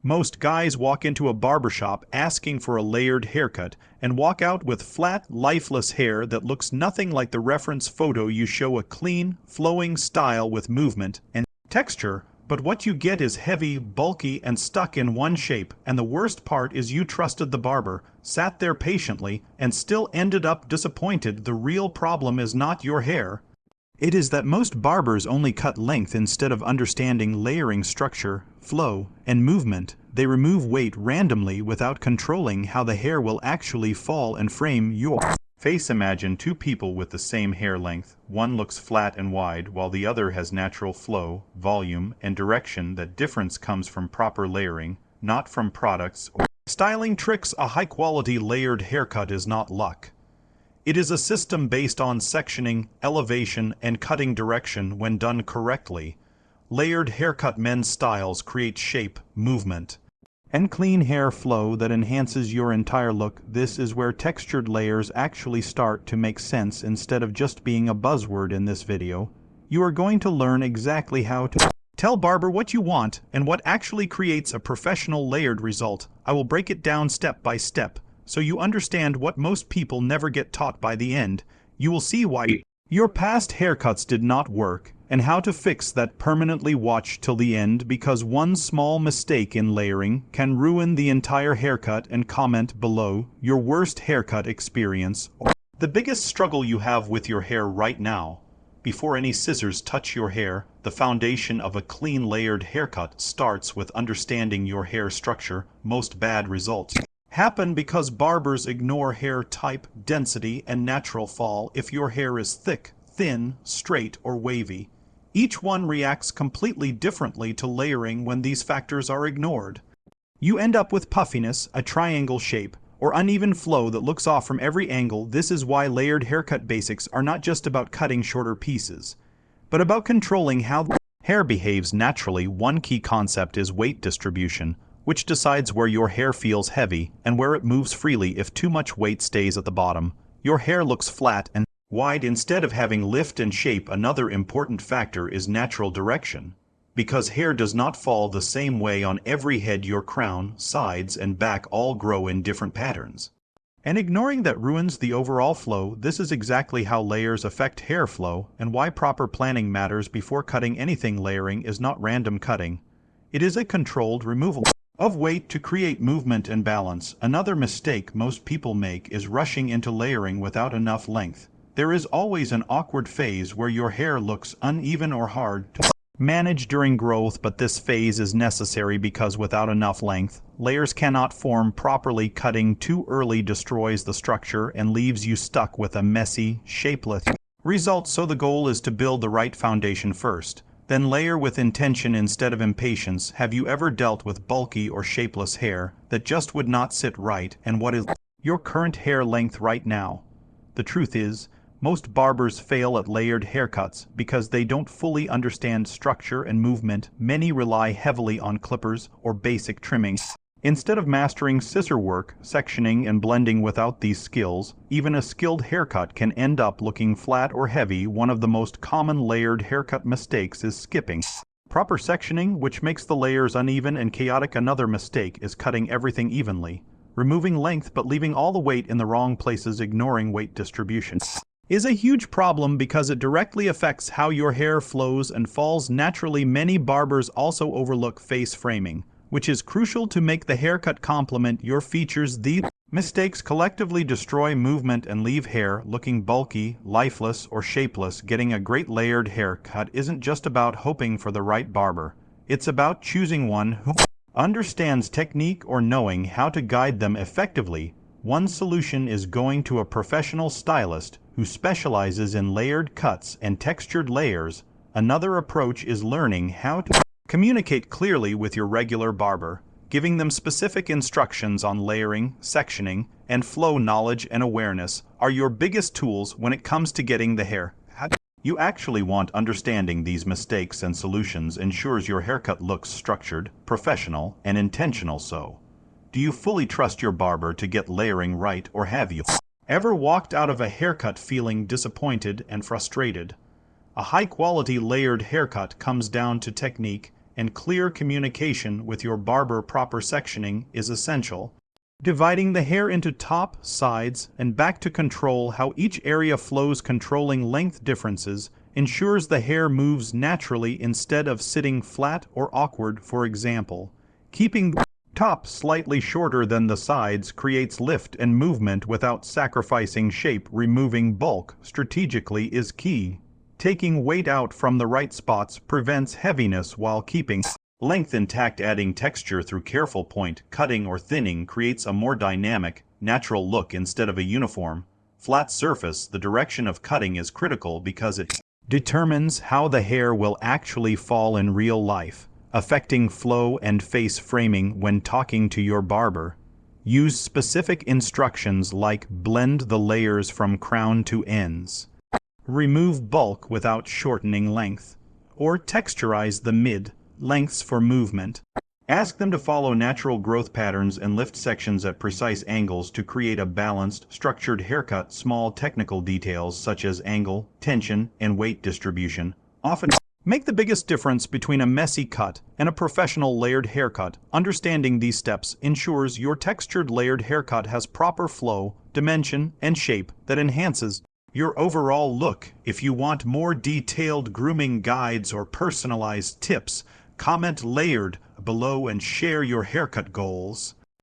Most guys walk into a barbershop asking for a layered haircut and walk out with flat, lifeless hair that looks nothing like the reference photo. You show a clean, flowing style with movement and texture, but what you get is heavy, bulky, and stuck in one shape, and the worst part is you trusted the barber, sat there patiently, and still ended up disappointed. The real problem is not your hair. It is that most barbers only cut length instead of understanding layering structure, flow, and movement. They remove weight randomly without controlling how the hair will actually fall and frame your face. Imagine two people with the same hair length. One looks flat and wide, while the other has natural flow, volume, and direction. That difference comes from proper layering, not from products or styling tricks. A high-quality layered haircut is not luck. It is a system based on sectioning, elevation, and cutting direction. When done correctly, layered haircut men's styles create shape, movement, and clean hair flow that enhances your entire look. This is where textured layers actually start to make sense instead of just being a buzzword. In this video, you are going to learn exactly how to tell barber what you want and what actually creates a professional layered result. I will break it down step by step, so you understand what most people never get taught. By the end, you will see why your past haircuts did not work and how to fix that permanently. Watch till the end, because one small mistake in layering can ruin the entire haircut. And comment below your worst haircut experience or the biggest struggle you have with your hair right now. Before any scissors touch your hair, the foundation of a clean layered haircut starts with understanding your hair structure. Most bad results happen because barbers ignore hair type, density, and natural fall. If your hair is thick, thin, straight, or wavy, each one reacts completely differently to layering. When these factors are ignored, you end up with puffiness, a triangle shape, or uneven flow that looks off from every angle. This is why layered haircut basics are not just about cutting shorter pieces, but about controlling how the hair behaves naturally. One key concept is weight distribution, which decides where your hair feels heavy and where it moves freely. If too much weight stays at the bottom, your hair looks flat and wide instead of having lift and shape. Another important factor is natural direction, because hair does not fall the same way on every head. Your crown, sides, and back all grow in different patterns, and ignoring that ruins the overall flow. This is exactly how layers affect hair flow and why proper planning matters before cutting anything. Layering is not random cutting. It is a controlled removal of weight to create movement and balance. Another mistake most people make is rushing into layering without enough length. There is always an awkward phase where your hair looks uneven or hard to manage during growth, but this phase is necessary because without enough length, layers cannot form properly. Cutting too early destroys the structure and leaves you stuck with a messy, shapeless result. So the goal is to build the right foundation first, then layer with intention instead of impatience. Have you ever dealt with bulky or shapeless hair that just would not sit right? And what is your current hair length right now? The truth is, most barbers fail at layered haircuts because they don't fully understand structure and movement. Many rely heavily on clippers or basic trimming instead of mastering scissor work, sectioning, and blending. Without these skills, even a skilled haircut can end up looking flat or heavy. One of the most common layered haircut mistakes is skipping proper sectioning, which makes the layers uneven and chaotic. Another mistake is cutting everything evenly, removing length but leaving all the weight in the wrong places. Ignoring weight distribution is a huge problem because it directly affects how your hair flows and falls naturally. Many barbers also overlook face framing, which is crucial to make the haircut complement your features. These mistakes collectively destroy movement and leave hair looking bulky, lifeless, or shapeless. Getting a great layered haircut isn't just about hoping for the right barber. It's about choosing one who understands technique or knowing how to guide them effectively. One solution is going to a professional stylist who specializes in layered cuts and textured layers. Another approach is learning how to communicate clearly with your regular barber, giving them specific instructions on layering, sectioning, and flow. Knowledge and awareness are your biggest tools when it comes to getting the hair you actually want. Understanding these mistakes and solutions ensures your haircut looks structured, professional, and intentional. So, do you fully trust your barber to get layering right, or have you ever walked out of a haircut feeling disappointed and frustrated? A high-quality layered haircut comes down to technique and clear communication with your barber. Proper sectioning is essential. Dividing the hair into top, sides, and back to control how each area flows. Controlling length differences ensures the hair moves naturally instead of sitting flat or awkward. For example, keeping the top slightly shorter than the sides creates lift and movement without sacrificing shape. Removing bulk strategically is key. Taking weight out from the right spots prevents heaviness while keeping length intact. Adding texture through careful point cutting or thinning creates a more dynamic, natural look instead of a uniform, flat surface. The direction of cutting is critical because it determines how the hair will actually fall in real life, affecting flow and face framing. When talking to your barber, use specific instructions like blend the layers from crown to ends, remove bulk without shortening length, or texturize the mid-lengths for movement. Ask them to follow natural growth patterns and lift sections at precise angles to create a balanced, structured haircut. Small technical details such as angle, tension, and weight distribution often make the biggest difference between a messy cut and a professional layered haircut. Understanding these steps ensures your textured layered haircut has proper flow, dimension, and shape that enhances your overall look. If you want more detailed grooming guides or personalized tips, comment layered below and share your haircut goals.